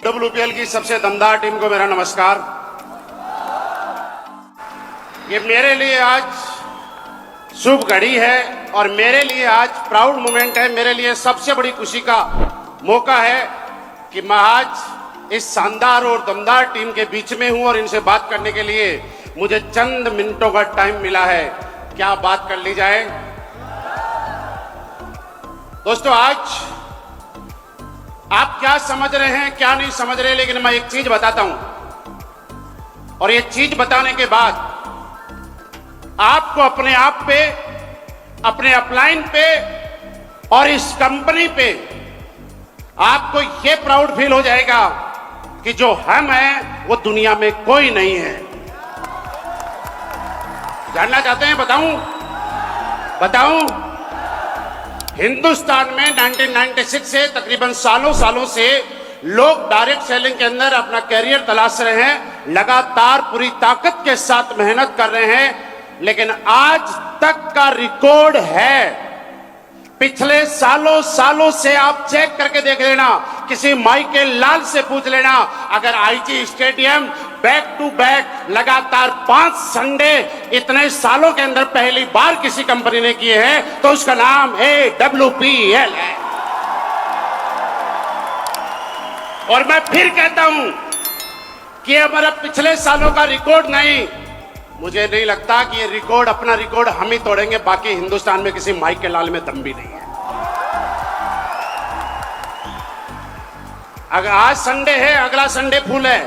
WPL की सबसे दमदार टीम को मेरा नमस्कार। ये मेरे लिए आज शुभ घड़ी है और मेरे लिए आज प्राउड मोमेंट है। मेरे लिए सबसे बड़ी खुशी का मौका है कि मैं आज इस शानदार और दमदार टीम के बीच में हूं और इनसे बात करने के लिए मुझे चंद मिनटों का टाइम मिला है। क्या बात कर ली जाए दोस्तों। आज आप क्या समझ रहे हैं क्या नहीं समझ रहे, लेकिन मैं एक चीज बताता हूं और ये चीज बताने के बाद आपको अपने आप पे, अपने अपलाइन पे और इस कंपनी पे आपको ये प्राउड फील हो जाएगा कि जो हम हैं वो दुनिया में कोई नहीं है। जानना चाहते हैं? बताऊं? हिंदुस्तान में 1996 से तकरीबन सालों से लोग डायरेक्ट सेलिंग के अंदर अपना कैरियर तलाश रहे हैं, लगातार पूरी ताकत के साथ मेहनत कर रहे हैं, लेकिन आज तक का रिकॉर्ड है। पिछले सालों से आप चेक करके देख लेना, किसी माइकल लाल से पूछ लेना, अगर IG stadium back to back लगातार 5 संडे इतने सालों के अंदर पहली बार किसी कंपनी ने किए हैं तो उसका नाम AWPL है। और मैं फिर कहता हूं कि हमारा पिछले सालों का रिकॉर्ड नहीं, मुझे नहीं लगता कि ये रिकॉर्ड, अपना रिकॉर्ड हम ही तोड़ेंगे। बाकी हिंदुस्तान में किसी माइक के लाल में दम भी नहीं है। अगर आज संडे है, अगला संडे फुल है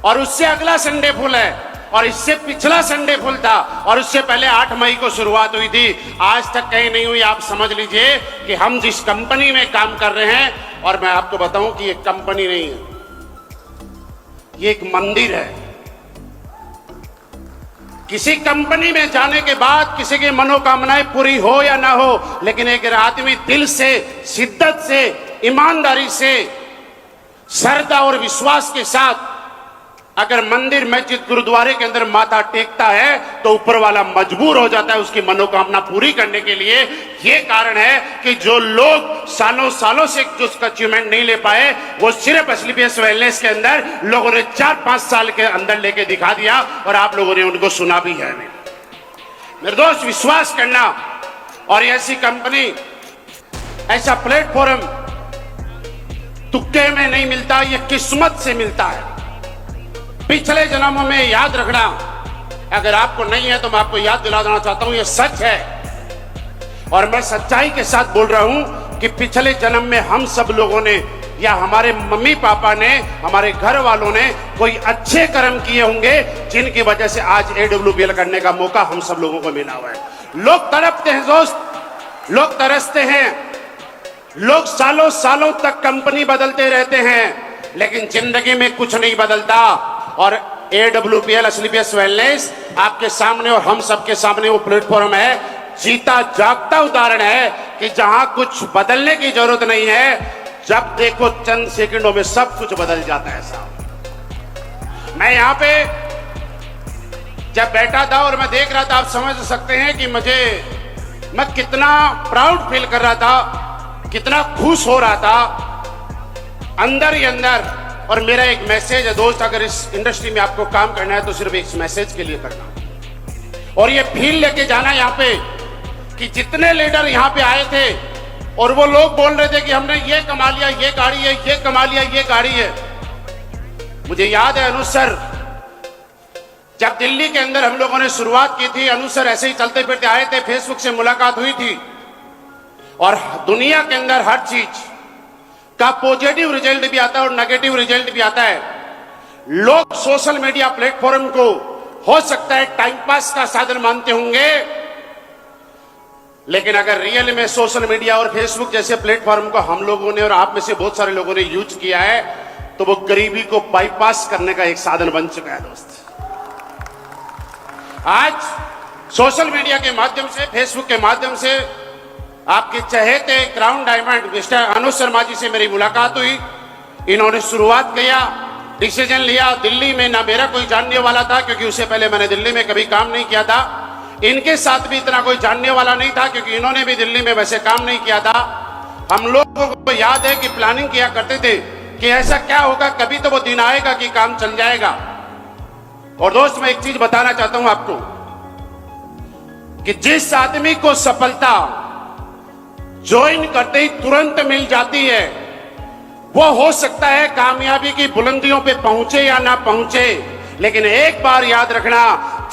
और उससे अगला संडे फुल है और इससे पिछला संडे फुल था और उससे पहले 8 मई को शुरुआत हुई थी, आज तक कहीं नहीं हुई। आप समझ लीजिए कि हम जिस कंपनी में काम कर रहे हैं, और मैं आपको बताऊं कि ये कंपनी नहीं है, ये एक मंदिर है। किसी कंपनी में जाने के बाद किसी की मनोकामनाएं पूरी हो या ना हो, लेकिन एक आदमी दिल से, शिद्दत से, ईमानदारी से, श्रद्धा और विश्वास के साथ अगर मंदिर, मस्जिद, गुरुद्वारे के अंदर माथा टेकता है तो ऊपर वाला मजबूर हो जाता है उसकी मनोकामना पूरी करने के लिए। ये कारण है कि जो लोग सालों से जो उसका अचीवमेंट नहीं ले पाए, वो सिर्फ एसलीपीएस वेलनेस के अंदर लोगों ने 4-5 साल के अंदर लेके दिखा दिया और आप लोगों ने उनको सुना भी है। निर्दोष विश्वास करना और ऐसी कंपनी, ऐसा प्लेटफॉर्म तुक्के में नहीं मिलता, ये किस्मत से मिलता है। पिछले जन्मों में याद रखना, अगर आपको नहीं है तो मैं आपको याद दिला देना चाहता हूं, ये सच है और मैं सच्चाई के साथ बोल रहा हूं कि पिछले जन्म में हम सब लोगों ने या हमारे मम्मी पापा ने, हमारे घर वालों ने कोई अच्छे कर्म किए होंगे जिनकी वजह से आज AWPL करने का मौका हम सब लोगों को मिला हुआ है। लोग तड़पते हैं दोस्त, लोग तरसते हैं, लोग सालों तक कंपनी बदलते रहते हैं, लेकिन जिंदगी में कुछ नहीं बदलता। और AWPL एसलीपीएस वेलनेस आपके सामने और हम सबके सामने वो प्लेटफॉर्म है, जीता जागता उदाहरण है कि जहां कुछ बदलने की जरूरत नहीं है, जब देखो चंद सेकंडों में सब कुछ बदल जाता है साहब। मैं यहां पे जब बैठा था और मैं देख रहा था, आप समझ सकते हैं कि मैं कितना प्राउड फील कर रहा था, कितना खुश हो रहा था अंदर ही अंदर। और मेरा एक मैसेज है दोस्त, अगर इस इंडस्ट्री में आपको काम करना है तो सिर्फ एक मैसेज के लिए करना और ये फील लेके जाना यहाँ पे कि जितने लीडर यहाँ पे आए थे और वो लोग बोल रहे थे कि हमने ये कमा लिया, ये गाड़ी है, ये कमा लिया, ये गाड़ी है। मुझे याद है अनुज सर, जब दिल्ली के अंदर हम लोगों ने शुरुआत की थी, अनुज सर ऐसे ही चलते फिरते आए थे, फेसबुक से मुलाकात हुई थी और दुनिया के अंदर हर चीज का पॉजिटिव रिजल्ट भी आता है और नेगेटिव रिजल्ट भी आता है। लोग सोशल मीडिया प्लेटफॉर्म को हो सकता है टाइम पास का साधन मानते होंगे, लेकिन अगर रियल में सोशल मीडिया और फेसबुक जैसे प्लेटफॉर्म को हम लोगों ने और आप में से बहुत सारे लोगों ने यूज किया है तो वो गरीबी को बाईपास करने का एक साधन बन चुका है दोस्त। आज सोशल मीडिया के माध्यम से, फेसबुक के माध्यम से आपके चहेते crown diamond mister Anuj Sharma ji से मेरी मुलाकात हुई। इन्होंने शुरुआत किया, डिसीजन लिया। दिल्ली में ना मेरा कोई जानने वाला था क्योंकि उससे पहले मैंने दिल्ली में कभी काम नहीं किया था, इनके साथ भी इतना कोई जानने वाला नहीं था क्योंकि इन्होंने भी दिल्ली में वैसे काम नहीं किया था। हम लोगों को याद है कि प्लानिंग किया करते थे कि ऐसा क्या होगा, कभी तो वो दिन आएगा कि काम चल जाएगा। और दोस्त मैं एक चीज बताना चाहता हूं आपको कि जिस आदमी को सफलता ज्वाइन करते ही तुरंत मिल जाती है, वो हो सकता है कामयाबी की बुलंदियों पे पहुंचे या ना पहुंचे, लेकिन एक बार याद रखना,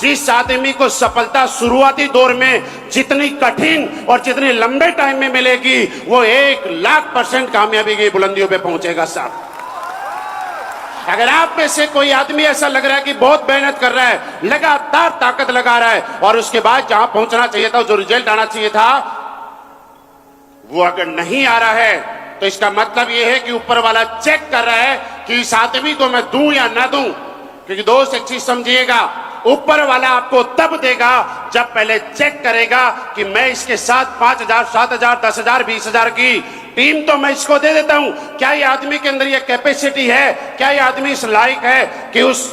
जिस आदमी को सफलता शुरुआती दौर में जितनी कठिन और जितनी लंबे टाइम में मिलेगी, वो 1,00,000% कामयाबी की बुलंदियों पे पहुंचेगा साहब। अगर आप में से कोई आदमी ऐसा लग रहा है कि बहुत मेहनत कर रहा है, लगातार ताकत लगा रहा है, और उसके बाद जहां पहुंचना चाहिए था, जो रिजल्ट आना चाहिए था, वो अगर नहीं आ रहा है, तो इसका मतलब यह है कि ऊपर वाला चेक कर रहा है कि इस आदमी को मैं दूं या ना दूं। क्योंकि दोस्त एक चीज समझिएगा, ऊपर वाला आपको तब देगा जब पहले चेक करेगा कि मैं इसके साथ 5,000, 7,000, 10,000, 20,000 की टीम तो मैं इसको दे देता हूं। क्या ये आदमी के अंदर ये कैपेसिटी है, क्या ये आदमी इस लायक है कि उस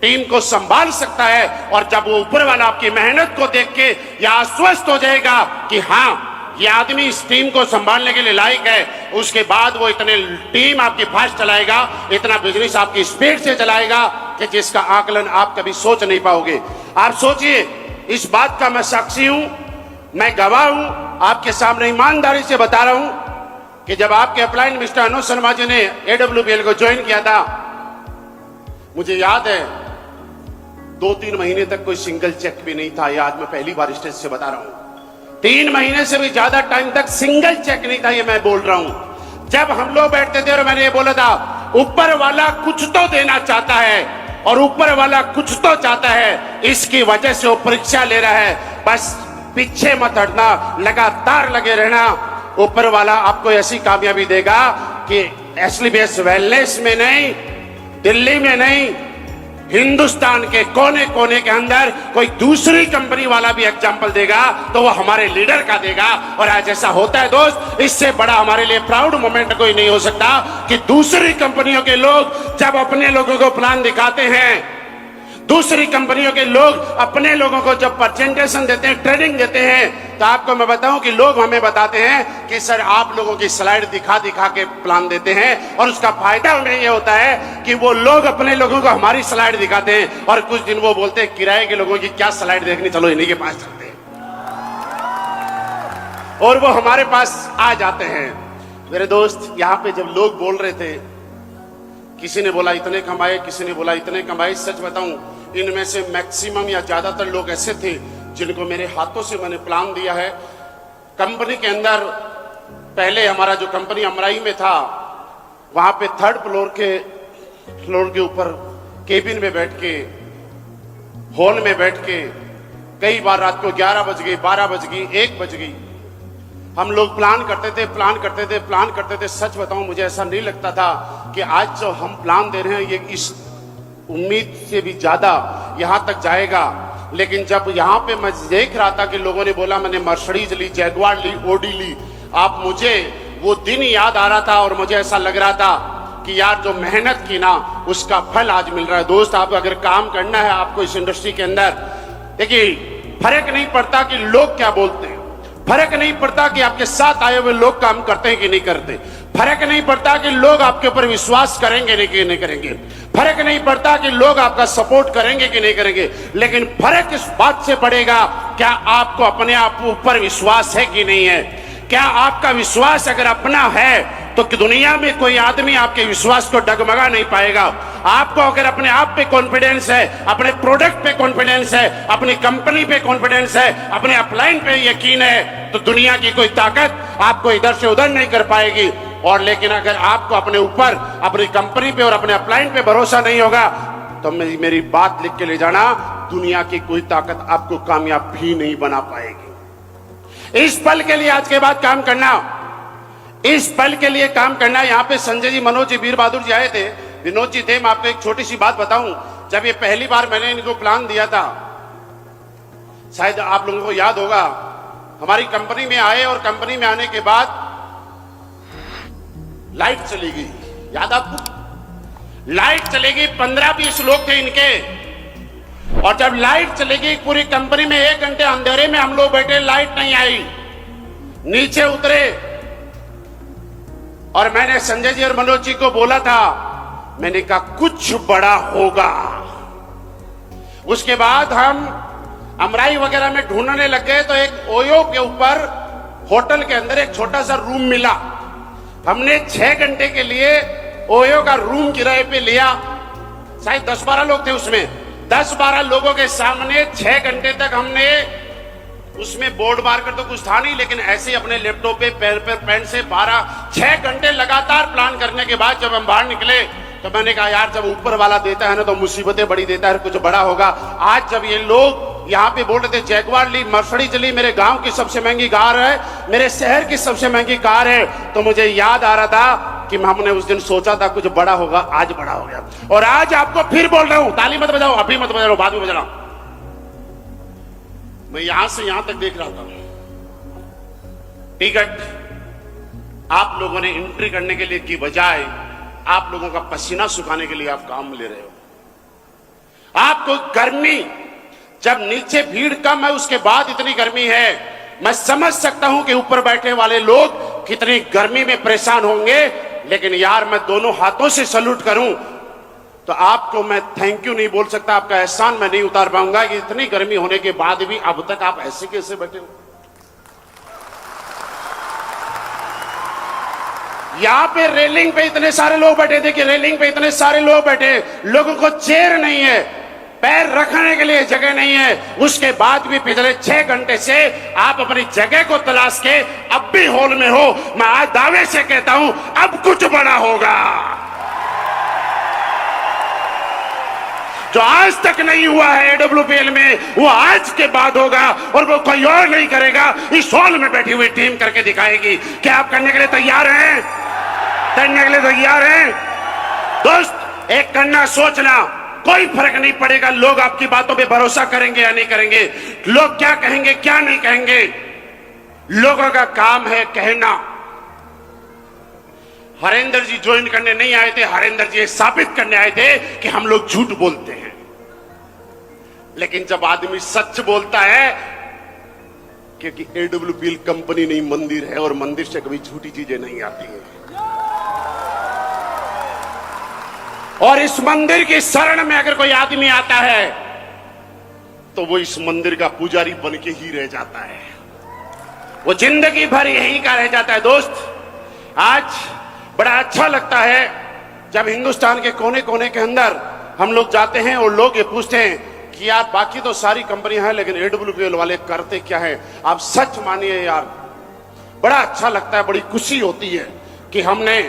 टीम को संभाल सकता है। और जब वो ऊपर वाला आपकी मेहनत को देख के यह आश्वस्त हो जाएगा कि हाँ, ये आदमी इस टीम को संभालने के लिए लायक है, उसके बाद वो इतने टीम आपकी फास्ट चलाएगा, इतना बिजनेस आपकी स्पीड से चलाएगा कि जिसका आकलन आप कभी सोच नहीं पाओगे। आप सोचिए, इस बात का मैं साक्षी हूं, मैं गवाह हूं, आपके सामने ईमानदारी से बता रहा हूं कि जब आपके अपलाइन मिस्टर अनुज शर्मा जी ने AWPL को ज्वाइन किया था, मुझे याद है 2-3 महीने तक कोई सिंगल चेक भी नहीं था। ये आज मैं पहली बार स्टेज से बता रहा हूं, 3 महीने से भी ज्यादा टाइम तक सिंगल चेक नहीं था। ये मैं बोल रहा हूं, जब हम लोग बैठते थे और मैंने ये बोला था, ऊपर वाला कुछ तो देना चाहता है और ऊपर वाला कुछ तो चाहता है, इसकी वजह से वो परीक्षा ले रहा है। बस पीछे मत हटना, लगातार लगे रहना, ऊपर वाला आपको ऐसी कामयाबी देगा कि SLBS वेलनेस में नहीं, दिल्ली में नहीं, हिंदुस्तान के कोने कोने के अंदर कोई दूसरी कंपनी वाला भी एग्जाम्पल देगा तो वो हमारे लीडर का देगा। और आज ऐसा होता है दोस्त, इससे बड़ा हमारे लिए प्राउड मोमेंट कोई नहीं हो सकता कि दूसरी कंपनियों के लोग जब अपने लोगों को प्लान दिखाते हैं, दूसरी कंपनियों के लोग अपने लोगों को जब प्रेजेंटेशन देते हैं, ट्रेनिंग देते हैं, तो आपको मैं बताऊं कि लोग हमें बताते हैं कि सर आप लोगों की स्लाइड दिखा दिखा के प्लान देते हैं, और उसका फायदा उन्हें यह होता है कि वो लोग अपने लोगों को हमारी स्लाइड दिखाते हैं, और कुछ दिन वो बोलते हैं किराए के लोगों की क्या स्लाइड देखनी, चलो इन्हीं के पास चलते हैं, और वो हमारे पास आ जाते हैं। मेरे दोस्त, यहाँ पे जब लोग बोल रहे थे, किसी ने बोला इतने कमाए, किसी ने बोला इतने कमाए, सच बताऊं इनमें से मैक्सिमम या ज्यादातर लोग ऐसे थे जिनको मेरे हाथों से मैंने प्लान दिया है। कंपनी के अंदर पहले हमारा जो कंपनी अमराई में था, वहां पे 3rd फ्लोर के ऊपर केबिन में बैठ के, हॉल में बैठ के, कई बार रात को 11 बज गई, 12 बज गई, 1 बज गई, हम लोग प्लान करते थे। सच बताऊं मुझे ऐसा नहीं लगता था कि आज जो हम प्लान दे रहे हैं ये इस उम्मीद से भी ज्यादा यहां तक जाएगा। लेकिन जब यहां पे मैं देख रहा था कि लोगों ने बोला मैंने मर्सिडीज ली, जैगुआर ली, ओडी ली, आप मुझे वो दिन याद आ रहा था और मुझे ऐसा लग रहा था कि यार जो मेहनत की ना उसका फल आज मिल रहा है। दोस्त, आप अगर काम करना है आपको इस इंडस्ट्री के अंदर, देखिए फर्क नहीं पड़ता कि लोग क्या बोलते हैं, फर्क नहीं पड़ता कि आपके साथ आए हुए लोग काम करते हैं कि नहीं करते, फर्क नहीं पड़ता कि लोग आपके ऊपर विश्वास करेंगे कि नहीं करेंगे, फर्क नहीं पड़ता कि लोग आपका सपोर्ट करेंगे कि नहीं करेंगे, लेकिन फर्क इस बात से पड़ेगा क्या आपको अपने आप ऊपर विश्वास है कि नहीं है। क्या आपका विश्वास अगर अपना है तो दुनिया में कोई आदमी आपके विश्वास को डगमगा नहीं पाएगा। आपको अगर अपने आप पे कॉन्फिडेंस है, अपने प्रोडक्ट पे कॉन्फिडेंस है, अपनी कंपनी पे कॉन्फिडेंस है, अपने अपलाइन पे यकीन है, तो दुनिया की कोई ताकत आपको इधर से उधर नहीं कर पाएगी। और लेकिन अगर आपको अपने ऊपर, अपनी कंपनी पे और अपने अपलाइन पे भरोसा नहीं होगा तो मेरी बात लिख के ले जाना, दुनिया की कोई ताकत आपको कामयाब भी नहीं बना पाएगी। इस पल के लिए आज के बाद काम करना, इस पल के लिए काम करना। यहाँ पे संजय जी, मनोज जी, वीर बहादुर जी आए थे, विनोद जी थे। मैं आपको एक छोटी सी बात बताऊं, जब ये पहली बार मैंने इनको प्लान दिया था, शायद आप लोगों को याद होगा, हमारी कंपनी में आए और कंपनी में आने के बाद लाइट चली गई। याद आपको? लाइट चली गई, 15-20 लोग थे इनके, और जब लाइट चली गई पूरी कंपनी में 1 घंटे अंधेरे में हम लोग बैठे, लाइट नहीं आई, नीचे उतरे, और मैंने संजय जी और मनोज जी को बोला था, मैंने कहा कुछ बड़ा होगा। उसके बाद हम अमराई वगैरह में ढूंढने लग गए तो एक ओयो के ऊपर होटल के अंदर एक छोटा सा रूम मिला। हमने 6 घंटे के लिए ओयो का रूम किराए पे लिया। शायद 10-12 लोग थे उसमें। 10-12 लोगों के सामने 6 घंटे तक हमने उसमें बोर्ड मार कर तो कुछ था नहीं, लेकिन ऐसे ही अपने लैपटॉप पे पेन से 6 घंटे लगातार प्लान करने के बाद जब हम बाहर निकले तो मैंने कहा यार जब ऊपर वाला देता है ना तो मुसीबतें बड़ी देता है, कुछ बड़ा होगा। आज जब ये लोग यहाँ पे बोल रहे थे जैगवार ली, मर्सिडीज ली, मेरे गांव की सबसे महंगी कार है, मेरे शहर की सबसे महंगी कार है, तो मुझे याद आ रहा था कि हमने उस दिन सोचा था कुछ बड़ा होगा, आज बड़ा हो गया। और आज आपको फिर बोल रहा हूं, ताली मत बजाओ, अभी मत बजाओ, बाद में बजाओ। मैं यहां से यहां तक देख रहा था, टिकट आप लोगों ने एंट्री करने के लिए की बजाय आप लोगों का पसीना सुखाने के लिए आप काम ले रहे हो। आपको गर्मी, जब नीचे भीड़ कम है उसके बाद इतनी गर्मी है, मैं समझ सकता हूं कि ऊपर बैठे वाले लोग कितनी गर्मी में परेशान होंगे, लेकिन यार मैं दोनों हाथों से सल्यूट करूं तो आपको मैं थैंक यू नहीं बोल सकता, आपका एहसान मैं नहीं उतार पाऊंगा कि इतनी गर्मी होने के बाद भी अब तक आप ऐसे कैसे बैठे हो। यहां पे रेलिंग पे इतने सारे लोग बैठे थे कि रेलिंग पे इतने सारे लोग बैठे, लोगों को चेयर नहीं है, पैर रखने के लिए जगह नहीं है, उसके बाद भी पिछले 6 घंटे से आप अपनी जगह को तलाश के अब भी हॉल में हो। मैं आज दावे से कहता हूं अब कुछ बड़ा होगा, जो आज तक नहीं हुआ है एडब्ल्यूपीएल में वो आज के बाद होगा, और वो कोई और नहीं करेगा, इस हॉल में बैठी हुई टीम करके दिखाएगी। क्या आप करने के लिए तैयार हैं? करने के लिए तैयार हैं? दोस्त, एक करना सोचना, कोई फर्क नहीं पड़ेगा लोग आपकी बातों पे भरोसा करेंगे या नहीं करेंगे, लोग क्या कहेंगे क्या नहीं कहेंगे, लोगों का काम है कहना। हरेंद्र जी ज्वाइन करने नहीं आए थे, हरेंद्र जी साबित करने आए थे कि हम लोग झूठ बोलते हैं। लेकिन जब आदमी सच बोलता है, क्योंकि एडब्ल्यूपीएल कंपनी नहीं मंदिर है, और मंदिर से कभी झूठी चीजें नहीं आती है, और इस मंदिर की शरण में अगर कोई आदमी आता है तो वो इस मंदिर का पुजारी बन के ही रह जाता है, वो जिंदगी भर यही का रह जाता है। दोस्त, आज बड़ा अच्छा लगता है जब हिंदुस्तान के कोने कोने के अंदर हम लोग जाते हैं और लोग ये पूछते हैं कि यार बाकी तो सारी कंपनियां हैं लेकिन एडब्ल्यूपीएल वाले करते क्या है। आप सच मानिए यार, बड़ा अच्छा लगता है, बड़ी खुशी होती है कि हमने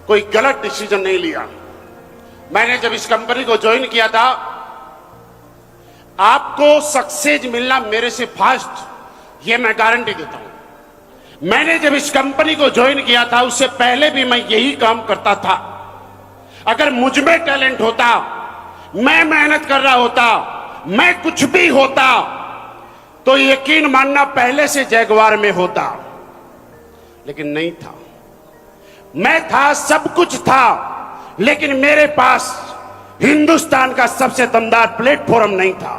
कोई गलत डिसीजन नहीं लिया। मैंने जब इस कंपनी को ज्वाइन किया था, आपको सक्सेस मिलना मेरे से फास्ट, ये मैं गारंटी देता हूं। मैंने जब इस कंपनी को ज्वाइन किया था उससे पहले भी मैं यही काम करता था। अगर मुझ में टैलेंट होता, मैं मेहनत कर रहा होता, मैं कुछ भी होता, तो यकीन मानना पहले से जैगवार में होता, लेकिन नहीं था। मैं था, सब कुछ था, लेकिन मेरे पास हिंदुस्तान का सबसे दमदार प्लेटफॉर्म नहीं था।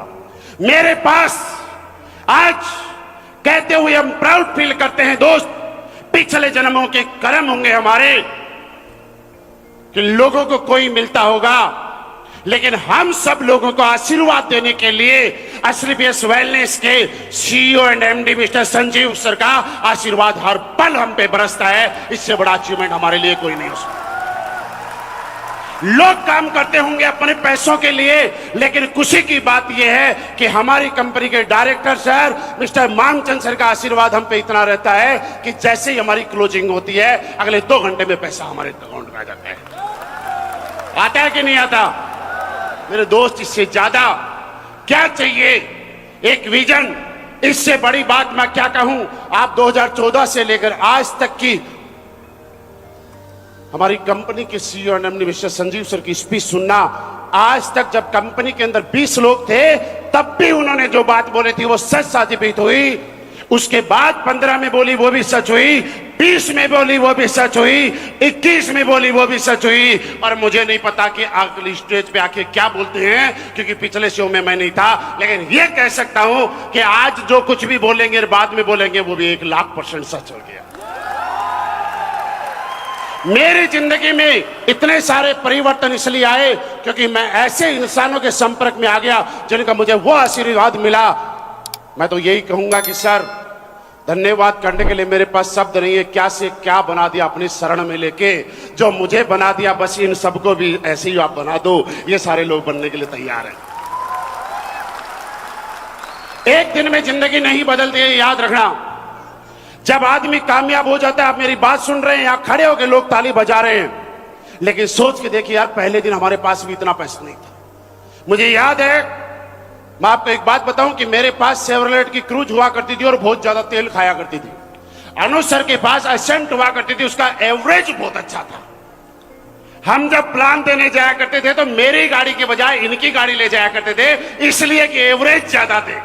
मेरे पास आज कहते हुए हम प्राउड फील करते हैं दोस्त, पिछले जन्मों के कर्म होंगे हमारे कि लोगों को कोई मिलता होगा, लेकिन हम सब लोगों को आशीर्वाद देने के लिए एसलीपीएस वेलनेस के CEO and MD mister Sanjeev sir का आशीर्वाद हर पल हम पे बरसता है। इससे बड़ा अचीवमेंट हमारे लिए कोई नहीं हो सकता। लोग काम करते होंगे अपने पैसों के लिए, लेकिन खुशी की बात यह है कि हमारी कंपनी के director sir mister Manchand sir का आशीर्वाद हम पे इतना रहता है कि जैसे ही हमारी क्लोजिंग होती है अगले 2 घंटे में पैसा हमारे अकाउंट में आ जाता है। आता है कि नहीं आता? मेरे दोस्त, इससे ज्यादा क्या चाहिए? एक विजन, इससे बड़ी बात मैं क्या कहूं। आप 2014 से लेकर आज तक की हमारी कंपनी के CEO and MD mister Sanjeev sir की स्पीच सुनना, आज तक जब कंपनी के अंदर 20 लोग थे तब भी उन्होंने जो बात बोली थी वो सच साबित हुई। उसके बाद 15 में बोली वो भी सच हुई, 20 में बोली वो भी सच हुई, 21 में बोली वो भी सच हुई। और मुझे नहीं पता कि अगली स्टेज पे आके क्या बोलते हैं, क्योंकि पिछले शो में मैं नहीं था, लेकिन ये कह सकता हूं कि आज जो कुछ भी बोलेंगे बाद में बोलेंगे वो भी 1,00,000% सच हो गया। मेरी जिंदगी में इतने सारे परिवर्तन इसलिए आए क्योंकि मैं ऐसे इंसानों के संपर्क में आ गया जिनका मुझे वो आशीर्वाद मिला। मैं तो यही कहूंगा कि सर, धन्यवाद करने के लिए मेरे पास शब्द नहीं है। क्या से क्या बना दिया अपनी शरण में लेके, जो मुझे बना दिया, बस इन सबको भी ऐसे ही आप बना दो। ये सारे लोग बनने के लिए तैयार हैं। एक दिन में जिंदगी नहीं बदलती है, याद रखना। जब आदमी कामयाब हो जाता है, आप मेरी बात सुन रहे हैं, यहां खड़े होकर लोग ताली बजा रहे हैं, लेकिन सोच के देखिए यार, पहले दिन हमारे पास भी इतना पैसा नहीं था। मुझे याद है, मैं आपको एक बात बताऊं कि मेरे पास शेवरलेट की क्रूज हुआ करती थी और बहुत ज्यादा तेल खाया करती थी। अनुज सर के पास एसेंट हुआ करती थी, उसका एवरेज बहुत अच्छा था। हम जब प्लान देने जाया करते थे तो मेरी गाड़ी के बजाय इनकी गाड़ी ले जाया करते थे, इसलिए कि एवरेज ज्यादा थे।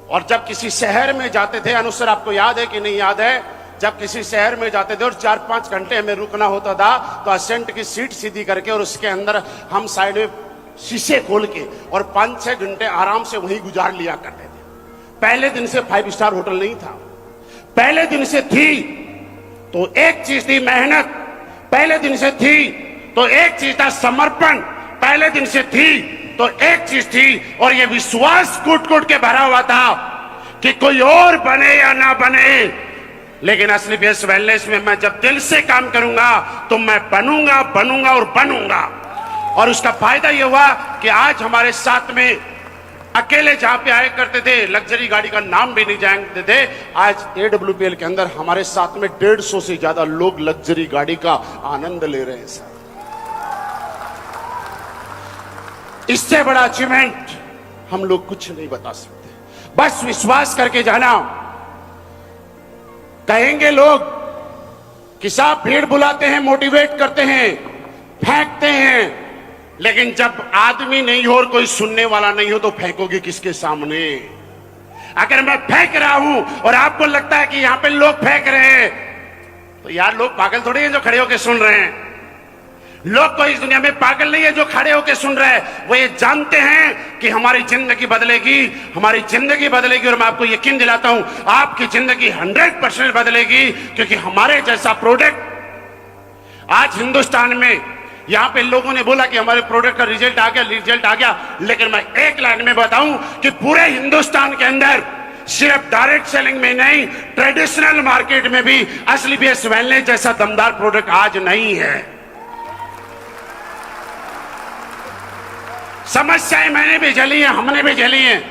और जब किसी शहर में जाते थे, अनुज सर आपको याद है कि नहीं याद है, जब किसी शहर में जाते थे और 4-5 घंटे हमें रुकना होता था, तो एसेंट की सीट सीधी करके और उसके अंदर हम साइड में शीशे खोल के और 5-6 घंटे आराम से वहीं गुजार लिया करते थे। पहले दिन से 5 स्टार होटल नहीं था, पहले दिन से थी तो एक चीज थी मेहनत, पहले दिन से थी तो एक चीज था समर्पण, पहले दिन से थी तो एक चीज थी, और ये विश्वास कूट कूट के भरा हुआ था कि कोई और बने या ना बने, लेकिन असली बेस वेलनेस में मैं जब दिल से काम करूंगा तो मैं बनूंगा बनूंगा और बनूंगा। और उसका फायदा यह हुआ कि आज हमारे साथ में अकेले जहां पे आए करते थे, लग्जरी गाड़ी का नाम भी नहीं जानते थे, आज AWPL के अंदर हमारे साथ में 150 से ज्यादा लोग लग्जरी गाड़ी का आनंद ले रहे हैं सर। इससे बड़ा अचीवमेंट हम लोग कुछ नहीं बता सकते। बस विश्वास करके जाना। कहेंगे लोग कि साहब भीड़ बुलाते हैं, मोटिवेट करते हैं, फेंकते हैं, लेकिन जब आदमी नहीं हो और कोई सुनने वाला नहीं हो तो फेंकोगे किसके सामने? अगर मैं फेंक रहा हूं और आपको लगता है कि यहां पे लोग फेंक रहे हैं, तो यार लोग पागल थोड़ी हैं जो खड़े होकर सुन रहे हैं। लोग कोई इस दुनिया में पागल नहीं है जो खड़े होकर सुन रहे हैं। वो ये जानते हैं कि हमारी जिंदगी बदलेगी, हमारी जिंदगी बदलेगी, और मैं आपको यकीन दिलाता हूं आपकी जिंदगी 100% बदलेगी, क्योंकि हमारे जैसा प्रोडक्ट आज हिंदुस्तान में, यहां पे लोगों ने बोला कि हमारे प्रोडक्ट का रिजल्ट आ गया, लेकिन मैं एक लाइन में बताऊं कि पूरे हिंदुस्तान के अंदर सिर्फ डायरेक्ट सेलिंग में नहीं, ट्रेडिशनल मार्केट में भी असली बेस वेलनेस जैसा दमदार प्रोडक्ट आज नहीं है। समस्याएं मैंने भी झेली हैं, हमने भी झेली हैं।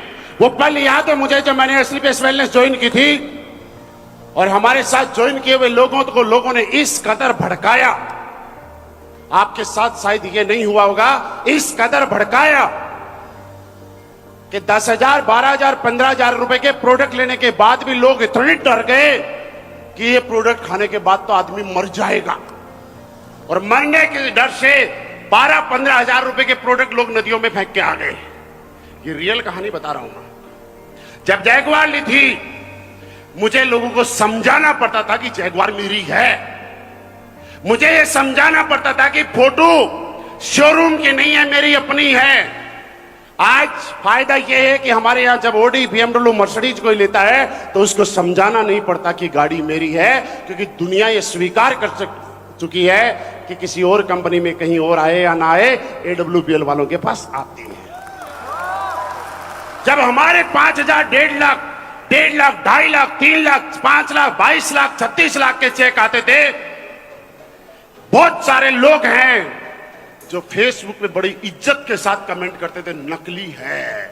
वो पल याद है मुझे जब मैंने असली बेस वेलनेस ज्वाइन की थी, और हमारे साथ ज्वाइन किए हुए लोगों ने इस कदर भड़काया, आपके साथ शायद ये नहीं हुआ होगा, इस कदर भड़काया कि 10,000, 12,000, 15,000 रुपए के प्रोडक्ट लेने के बाद भी लोग इतने डर गए कि ये प्रोडक्ट खाने के बाद तो आदमी मर जाएगा, और मरने के डर से 12-15 हजार रुपए के प्रोडक्ट लोग नदियों में फेंक के आ गए। ये रियल कहानी बता रहा हूं मैं। जब जैगुआर ली थी, मुझे लोगों को समझाना पड़ता था कि जैगुआर मेरी है, मुझे ये समझाना पड़ता था कि फोटो शोरूम की नहीं है, मेरी अपनी है। आज फायदा यह है कि हमारे यहां जब ऑडी, BMW, मर्सिडीज कोई लेता है तो उसको समझाना नहीं पड़ता कि गाड़ी मेरी है, क्योंकि दुनिया ये स्वीकार कर चुकी है कि किसी और कंपनी में कहीं और आए या ना आए, AWPL वालों के पास आती है। जब हमारे 5,000, 1.5 लाख, 1.5 लाख, 2.5 लाख, 3 लाख, 5 लाख, 22 लाख, 36 लाख के चेक आते थे, बहुत सारे लोग हैं जो फेसबुक पे बड़ी इज्जत के साथ कमेंट करते थे, नकली है।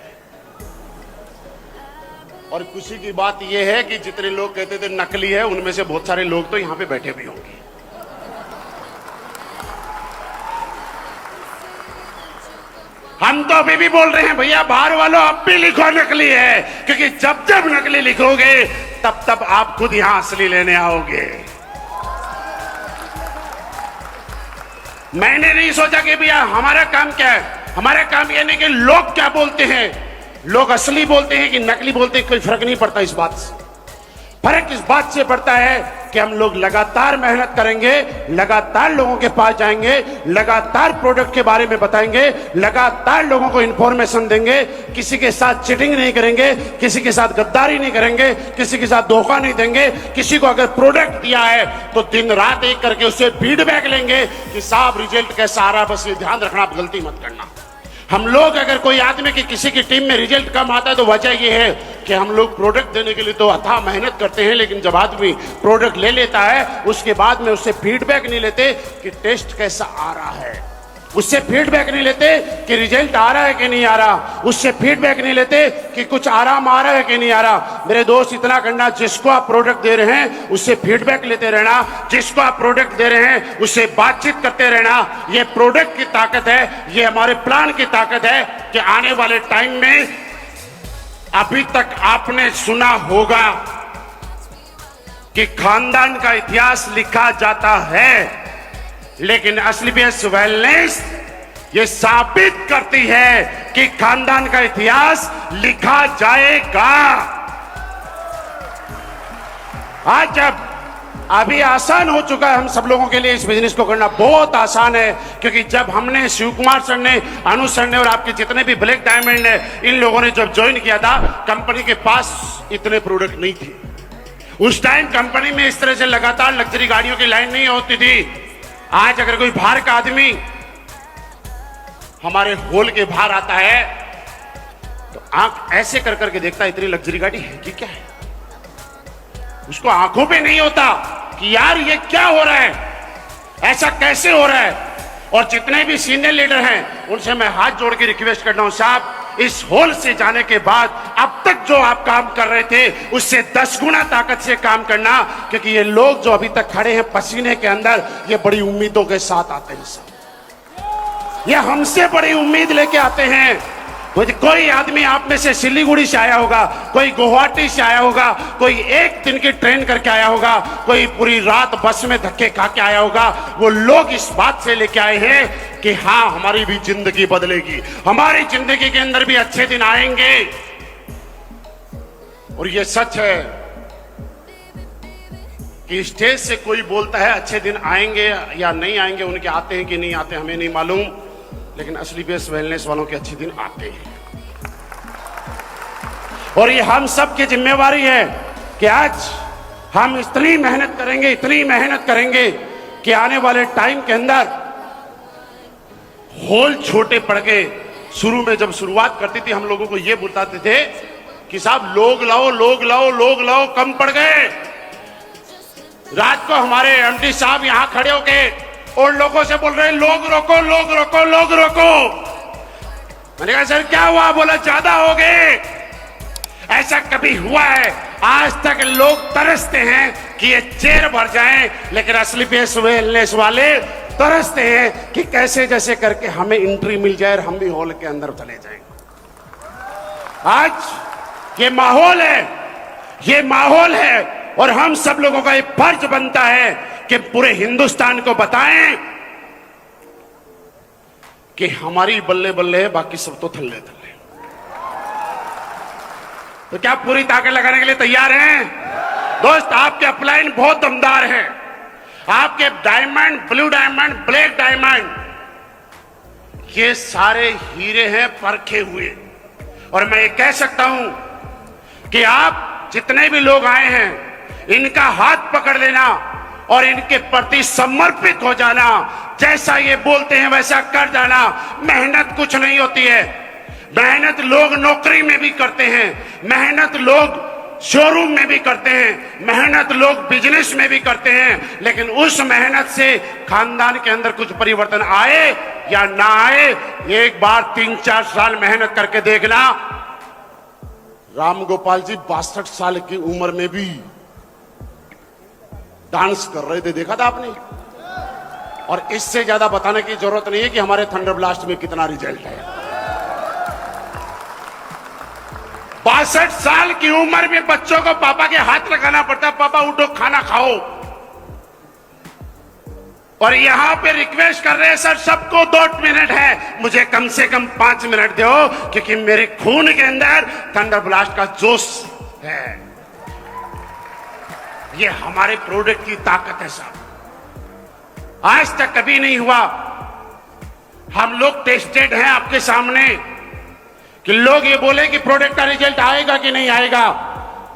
और खुशी की बात यह है कि जितने लोग कहते थे नकली है, उनमें से बहुत सारे लोग तो यहां पे बैठे भी होंगे। हम तो अभी भी बोल रहे हैं भैया बाहर वालों अब भी लिखो नकली है, क्योंकि जब जब नकली लिखोगे तब तब आप खुद यहां असली लेने आओगे। मैंने नहीं सोचा कि भैया हमारा काम क्या है, हमारा काम यह नहीं कि लोग क्या बोलते हैं, लोग असली बोलते हैं कि नकली बोलते हैं, कोई फर्क नहीं पड़ता। इस बात से फर्क इस बात से पड़ता है कि हम लोग लगातार मेहनत करेंगे, लगातार लोगों के पास जाएंगे, लगातार प्रोडक्ट के बारे में बताएंगे, लगातार लोगों को इंफॉर्मेशन देंगे, किसी के साथ चीटिंग नहीं करेंगे, किसी के साथ गद्दारी नहीं करेंगे, किसी के साथ धोखा नहीं देंगे। किसी को अगर प्रोडक्ट दिया है तो दिन रात एक करके उससे फीडबैक लेंगे कि साहब रिजल्ट कैसा आ रहा है, बस ये ध्यान रखना, आप गलती मत करना। हम लोग अगर कोई आदमी की किसी की टीम में रिजल्ट कम आता है तो वजह यह है कि हम लोग प्रोडक्ट देने के लिए तो अथाह मेहनत करते हैं, लेकिन जब आदमी प्रोडक्ट ले लेता है उसके बाद में उससे फीडबैक नहीं लेते कि टेस्ट कैसा आ रहा है, उससे फीडबैक नहीं लेते कि रिजल्ट आ रहा है कि नहीं आ रहा, उससे फीडबैक नहीं लेते कि कुछ आराम आ रहा है कि नहीं आ रहा। मेरे दोस्त, इतना करना, जिसको आप प्रोडक्ट दे रहे हैं उससे फीडबैक लेते रहना, जिसको आप प्रोडक्ट दे रहे हैं उससे बातचीत करते रहना। ये प्रोडक्ट की ताकत है, ये हमारे प्लान की ताकत है कि आने वाले टाइम में अभी तक आपने सुना होगा कि खानदान का इतिहास लिखा जाता है, लेकिन असलियत वेलनेस ये साबित करती है कि खानदान का इतिहास लिखा जाएगा। आज जब अभी आसान हो चुका है हम सब लोगों के लिए, इस बिजनेस को करना बहुत आसान है, क्योंकि जब हमने, शिव कुमार सर ने, अनु सर ने और आपके जितने भी ब्लैक डायमंड है, इन लोगों ने जब ज्वाइन किया था, कंपनी के पास इतने प्रोडक्ट नहीं थे। उस टाइम कंपनी में इस तरह से लगातार लग्जरी गाड़ियों की लाइन नहीं होती थी। आज अगर कोई बाहर का आदमी हमारे हॉल के बाहर आता है तो आंख ऐसे कर करके देखता है, इतनी लग्जरी गाड़ी है कि क्या है। उसको आंखों पे नहीं होता कि यार ये क्या हो रहा है, ऐसा कैसे हो रहा है। और जितने भी सीनियर लीडर हैं उनसे मैं हाथ जोड़ के रिक्वेस्ट करता हूं, साहब इस हॉल से जाने के बाद अब तक जो आप काम कर रहे थे उससे 10 गुना ताकत से काम करना, क्योंकि ये लोग जो अभी तक खड़े हैं पसीने के अंदर, ये बड़ी उम्मीदों के साथ आते हैं सब, ये हमसे बड़ी उम्मीद लेके आते हैं। कोई आदमी आप में से सिलीगुड़ी से आया होगा, कोई गुवाहाटी से आया होगा, कोई एक दिन की ट्रेन करके आया होगा, कोई पूरी रात बस में धक्के खा के आया होगा। वो लोग इस बात से लेके आए हैं कि हाँ हमारी भी जिंदगी बदलेगी, हमारी जिंदगी के अंदर भी अच्छे दिन आएंगे। और ये सच है कि स्टेज से कोई बोलता है अच्छे दिन आएंगे या नहीं आएंगे, उनके आते हैं कि नहीं आते हमें नहीं मालूम, लेकिन असली बेस वेलनेस वालों के अच्छे दिन आते हैं। और ये हम सब की जिम्मेवारी है कि आज हम इतनी मेहनत करेंगे, इतनी मेहनत करेंगे कि आने वाले टाइम के अंदर हॉल छोटे पड़ गए। शुरू में जब शुरुआत करती थी हम लोगों को ये बताते थे कि साहब लोग लाओ, लोग लाओ, लोग लाओ, कम पड़ गए। रात को हमारे एमडी साहब यहां खड़े होके और लोगों से बोल रहे हैं लोग रोको, लोग रोको, लोग रोको। मैंने कहा सर क्या हुआ? बोला ज्यादा हो गए। ऐसा कभी हुआ है? आज तक लोग तरसते हैं कि ये चेयर भर जाएं, लेकिन असली बेस वेलनेस वाले तरसते हैं कि कैसे जैसे करके हमें एंट्री मिल जाए और हम भी हॉल के अंदर चले जाएं। आज ये माहौल है, ये माहौल है, और हम सब लोगों का एक फर्ज बनता है कि पूरे हिंदुस्तान को बताएं कि हमारी बल्ले बल्ले है, बाकी सब तो थल्ले थल्ले। तो क्या पूरी ताकत लगाने के लिए तैयार हैं? दोस्त आपके अपलाइन बहुत दमदार है, आपके diamond, blue diamond, black diamond, ये सारे हीरे हैं परखे हुए। और मैं ये कह सकता हूं कि आप जितने भी लोग आए हैं इनका हाथ पकड़ लेना और इनके प्रति समर्पित हो जाना। जैसा ये बोलते हैं वैसा कर जाना। मेहनत कुछ नहीं होती है, मेहनत लोग नौकरी में भी करते हैं, मेहनत लोग शोरूम में भी करते हैं, मेहनत लोग बिजनेस में भी करते हैं, लेकिन उस मेहनत से खानदान के अंदर कुछ परिवर्तन आए या ना आए, एक बार 3-4 साल मेहनत करके देखना। राम गोपाल जी 62 साल की उम्र में भी डांस कर रहे थे, देखा था आपने? और इससे ज्यादा बताने की जरूरत नहीं है कि हमारे थंडर ब्लास्ट में कितना रिजल्ट है। 62 साल की उम्र में बच्चों को पापा के हाथ लगाना पड़ता है, पापा उठो खाना खाओ। और यहां पे रिक्वेस्ट कर रहे हैं सर सबको 2 मिनट है, मुझे कम से कम 5 मिनट दो, क्योंकि मेरे खून के अंदर थंडर ब्लास्ट का जोश है। ये हमारे प्रोडक्ट की ताकत है साहब। आज तक कभी नहीं हुआ। हम लोग टेस्टेड हैं आपके सामने कि लोग ये बोले कि प्रोडक्ट का रिजल्ट आएगा कि नहीं आएगा,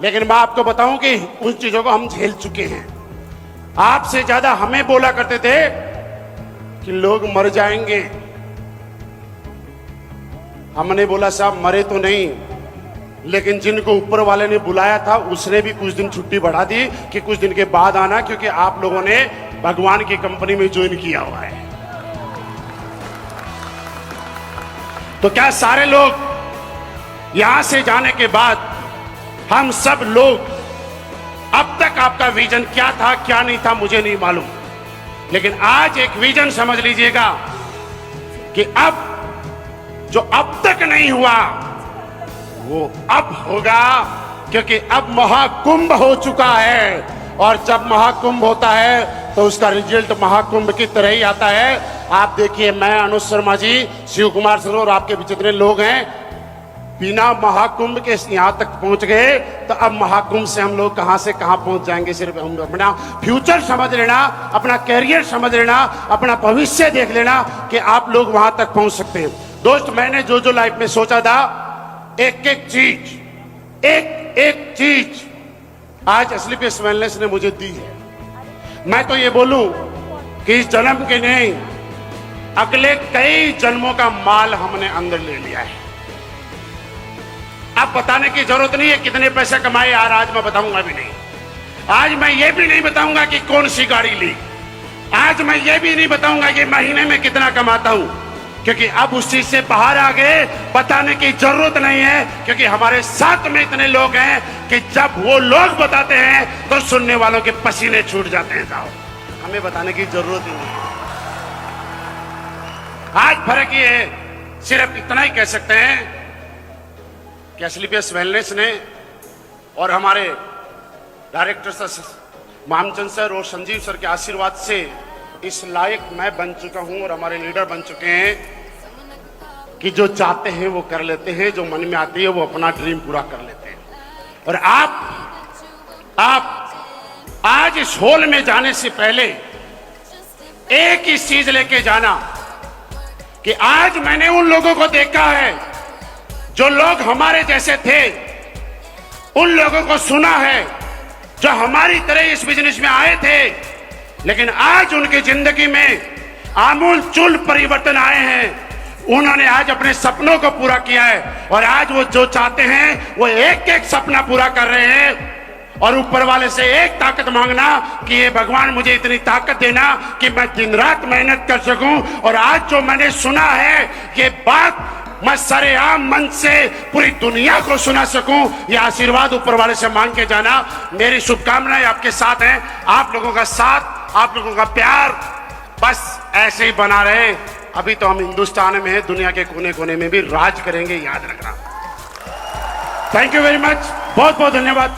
लेकिन मैं आपको बताऊं कि उन चीजों को हम झेल चुके हैं। आपसे ज्यादा हमें बोला करते थे कि लोग मर जाएंगे। हमने बोला साहब मरे तो नहीं, लेकिन जिनको ऊपर वाले ने बुलाया था उसने भी कुछ दिन छुट्टी बढ़ा दी कि कुछ दिन के बाद आना, क्योंकि आप लोगों ने भगवान की कंपनी में ज्वाइन किया हुआ है। तो क्या सारे लोग यहां से जाने के बाद हम सब लोग, अब तक आपका विजन क्या था क्या नहीं था मुझे नहीं मालूम, लेकिन आज एक विजन समझ लीजिएगा कि अब जो अब तक नहीं हुआ वो अब होगा, क्योंकि अब महाकुंभ हो चुका है। और जब महाकुंभ होता है तो उसका रिजल्ट महाकुंभ की तरह ही आता है। आप देखिए, मैं अनुज शर्मा जी, शिव कुमार सर और आपके जितने लोग हैं, बिना महाकुंभ के यहां तक पहुंच गए, तो अब महाकुंभ से हम लोग कहां से कहां पहुंच जाएंगे। सिर्फ हम अपना फ्यूचर समझ लेना, अपना कैरियर समझ लेना, अपना भविष्य देख लेना कि आप लोग वहां तक पहुंच सकते हैं। दोस्त, मैंने जो जो लाइफ में सोचा था, एक एक चीज, एक एक चीज आज एसलीपीएस वेलनेस ने मुझे दी है। मैं तो ये बोलूं कि इस जन्म के नहीं, अगले कई जन्मों का माल हमने अंदर ले लिया है। अब बताने की जरूरत नहीं है कितने पैसे कमाए यार, आज मैं बताऊंगा भी नहीं। आज मैं ये भी नहीं बताऊंगा कि कौन सी गाड़ी ली। आज मैं ये भी नहीं बताऊंगा कि महीने में कितना कमाता हूं, क्योंकि अब उस चीज से बाहर आ गए। बताने की जरूरत नहीं है, क्योंकि हमारे साथ में इतने लोग हैं कि जब वो लोग बताते हैं तो सुनने वालों के पसीने छूट जाते हैं साहब। हमें बताने की जरूरत ही नहीं है। आज फर्क ये है, सिर्फ इतना ही कह सकते हैं कि एसलीपीएस वेलनेस ने और हमारे डायरेक्टर सर मामचंद सर और संजीव सर के आशीर्वाद से इस लायक मैं बन चुका हूं और हमारे लीडर बन चुके हैं कि जो चाहते हैं वो कर लेते हैं, जो मन में आती है वो अपना ड्रीम पूरा कर लेते हैं। और आप आज इस हॉल में जाने से पहले एक ही चीज लेके जाना कि आज मैंने उन लोगों को देखा है जो लोग हमारे जैसे थे, उन लोगों को सुना है जो हमारी तरह इस बिजनेस में आए थे, लेकिन आज उनकी जिंदगी में आमूल चूल परिवर्तन आए हैं। उन्होंने आज अपने सपनों को पूरा किया है और आज वो जो चाहते हैं वो एक एक सपना पूरा कर रहे हैं। और ऊपर वाले से एक ताकत मांगना कि ये भगवान मुझे इतनी ताकत देना कि मैं दिन रात मेहनत कर सकूं। और आज जो मैंने सुना है ये बात मैं सरेआम मन से पूरी दुनिया को सुना सकूं, ये आशीर्वाद ऊपर वाले से मांग के जाना। मेरी शुभकामनाएं आपके साथ हैं। आप लोगों का साथ, आप लोगों का प्यार बस ऐसे ही बना रहे। अभी तो हम हिंदुस्तान में हैं, दुनिया के कोने कोने में भी राज करेंगे, याद रखना। थैंक यू वेरी मच, बहुत बहुत धन्यवाद।